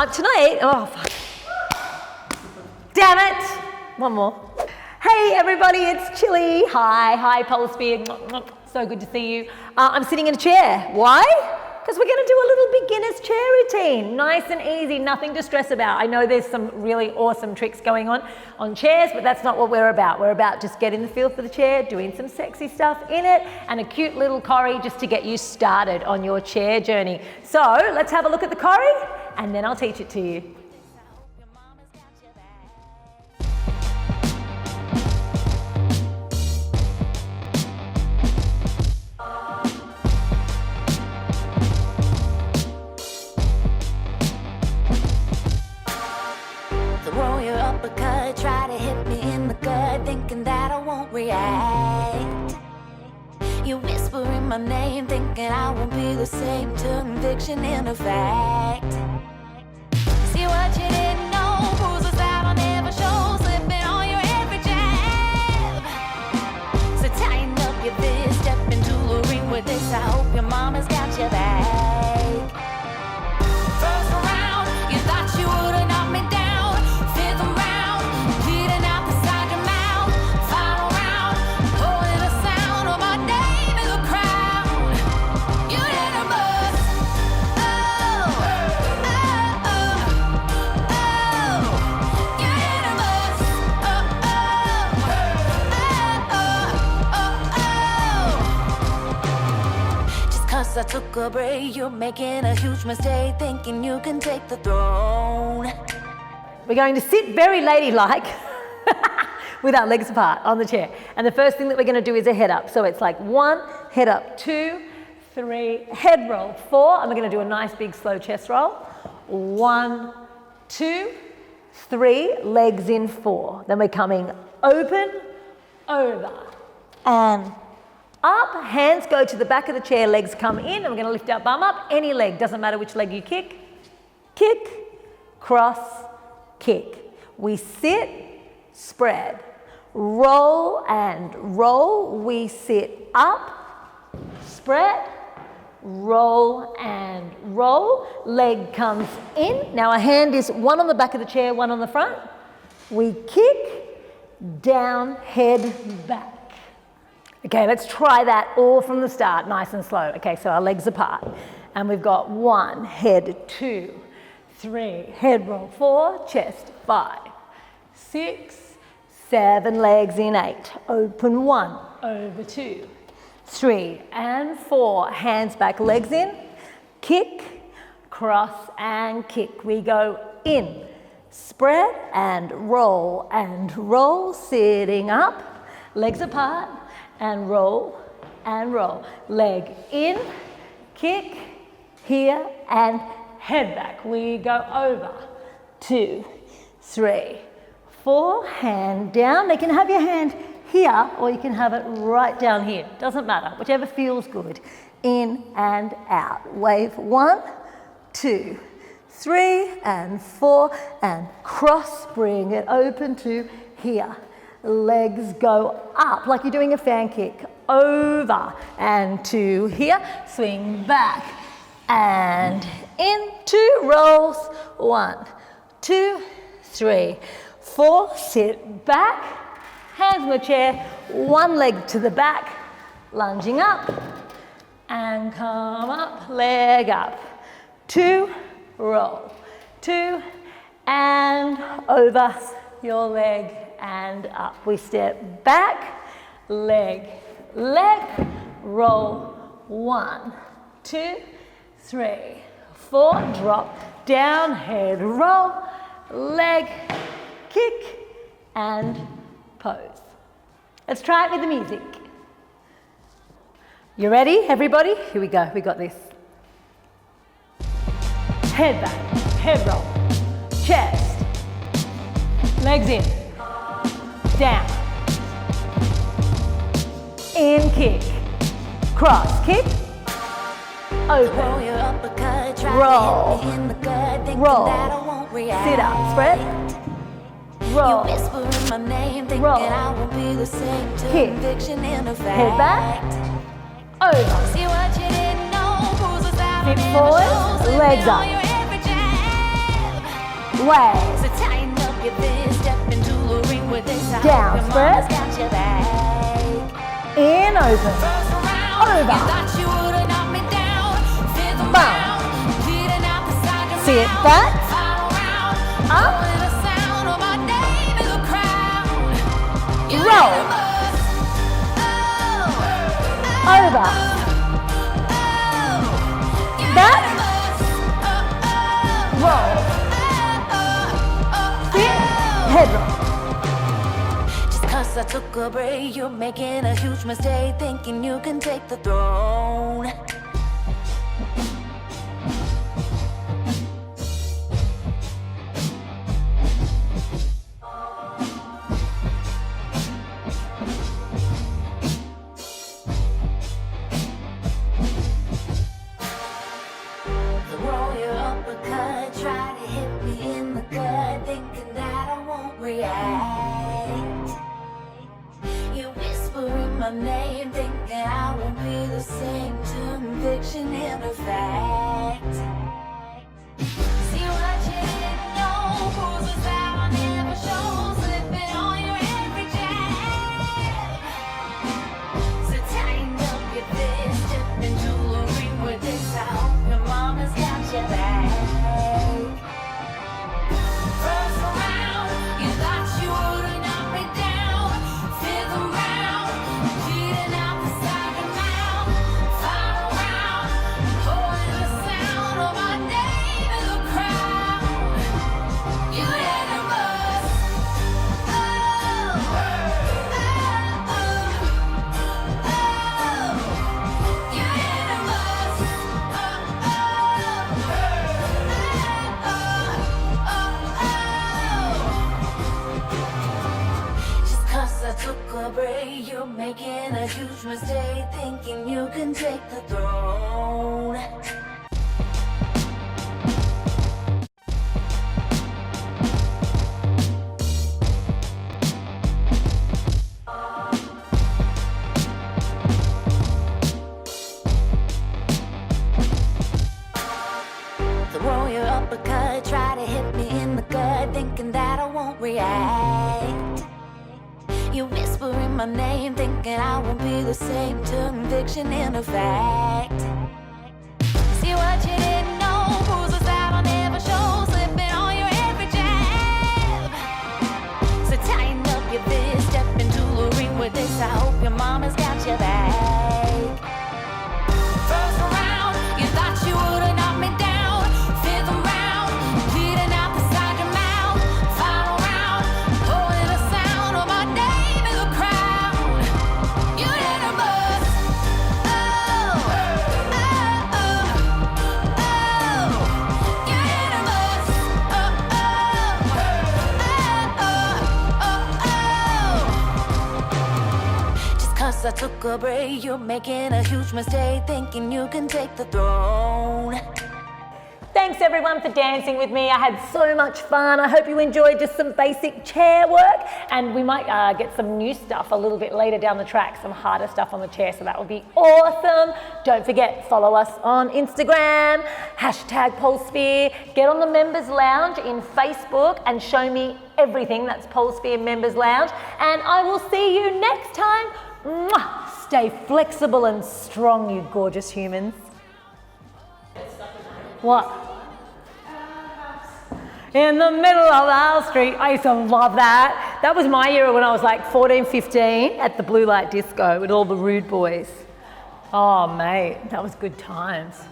Tonight, oh, fuck. Damn it. One more. Hey everybody, it's Chilli. Hi, PoleSphere. So good to see you. I'm sitting in a chair. Why? Because we're going to do a little beginner's chair routine. Nice and easy, nothing to stress about. I know there's some really awesome tricks going on chairs, but that's not what we're about. We're about just getting the feel for the chair, doing some sexy stuff in it, and a cute little choreo just to get you started on your chair journey. So let's have a look at the choreo, and then I'll teach it to you. Throw your uppercut, try to hit me in the gut, thinking that I won't react. You whispering my name, thinking I won't be the same. Turn fiction into fact. See what you didn't know, bruises that I'll never show, slipping on your every jab. So tighten up your fist, step into the ring with this. I hope your mama's got your back. First round, you thought you would've knocked me down. I took a break, you're making a huge mistake, thinking you can take the throne. We're going to sit very ladylike with our legs apart on the chair. And the first thing that we're going to do is a head up. So it's like 1, head up, 2, 3, head roll, 4. And we're going to do a nice big slow chest roll. 1, 2, 3, legs in 4. Then we're coming open, over, and up, hands go to the back of the chair, legs come in, and we're going to lift our bum up. Any leg, doesn't matter which leg you kick. Kick, cross, kick. We sit, spread, roll and roll. We sit up, spread, roll and roll. Leg comes in. Now a hand is one on the back of the chair, one on the front. We kick, down, head, back. Okay, let's try that all from the start, nice and slow. Okay, so our legs apart. And we've got 1, head, 2, 3, head roll, 4, chest, 5, 6, 7, legs in 8. Open 1, over 2, 3, and 4. Hands back, legs in. Kick, cross, and kick. We go in, spread, and roll, sitting up, legs apart. And roll, leg in, kick, here, and head back. We go over, 2, 3, 4, hand down. You can have your hand here, or you can have it right down here. Doesn't matter, whichever feels good. In and out. Wave 1, 2, 3, and 4, and cross, bring it open to here. Legs go up like you're doing a fan kick, over and to here, swing back and in, 2 rolls, 1, 2, 3, 4, sit back, hands on the chair, 1 leg to the back, lunging up and come up, leg up, 2, roll, 2, and over your leg and up. We step back, leg, roll, 1, 2, 3, 4, drop down, head roll, leg, kick, and pose. Let's try it with the music. You ready, everybody? Here we go, we got this. Head back, head roll, chest, legs in, down, in kick, cross kick, open, roll, sit up, spread, roll, kick, head back, over, sit forward, legs up, way. So tighten up your fist, step into the ring with this. Down, spread. Got your back. In, open. First round, Over. you thought you would've knocked me down. Fifth Boom. round, bleeding out the second Sit round. back. Final round, Up. knowing the sound of my name in the crowd. You Roll. hit the bus. Over. Back. Roll. Sit. Head roll. Just 'cause I took a break, you're making a huge mistake, thinking you can take the throne. Roll your uppercut, try to hit me in the gut, thinking that I won't react. You whisper in my name, thinking I won't be the same. Turn fiction into fact. See what you didn't know, bruises that I never show, slipping on your every jab. So tighten up your fist, step into the ring with this. I hope your mama's got your back. First round, you thought you would've knocked me down. Fifth round, bleeding out the second round. Final round, holding the sound of my name in the crowd. You hit the bus. Oh, oh, oh, oh. You hit the bus. Oh, oh, just 'cause I took a break, you're making a huge mistake, thinking you can take the throne. Throw your uppercut, try to hit me in the gut, thinking that I won't react. You whisper in my name, thinking I won't be the same. Turn fiction into fact. See what you didn't know, bruises that I'll never show, slipping on your every jab. So tighten up your fist, step into the ring with this. I hope your mama's got your back. First round, you thought you would've knocked me down. Fifth round, bleeding out the second round. Final round, holding the sound of my name in the crowd. You hit the bus. Oh, oh, oh, oh. You hit the bus. Oh, oh, oh, oh, oh. Just 'cause I took a break, you're making a huge mistake, thinking you can take the throne. Thanks everyone for dancing with me. I had so much fun. I hope you enjoyed just some basic chair work, and we might get some new stuff a little bit later down the track, some harder stuff on the chair, so that would be awesome. Don't forget, follow us on Instagram, #PoleSphere. Get on the Members Lounge in Facebook and show me everything. That's PoleSphere Members Lounge, and I will see you next time. Mwah! Stay flexible and strong, you gorgeous humans. What? In the middle of our street. I used to love that. That was my era when I was like 14, 15 at the Blue Light Disco with all the rude boys. Oh, mate, that was good times.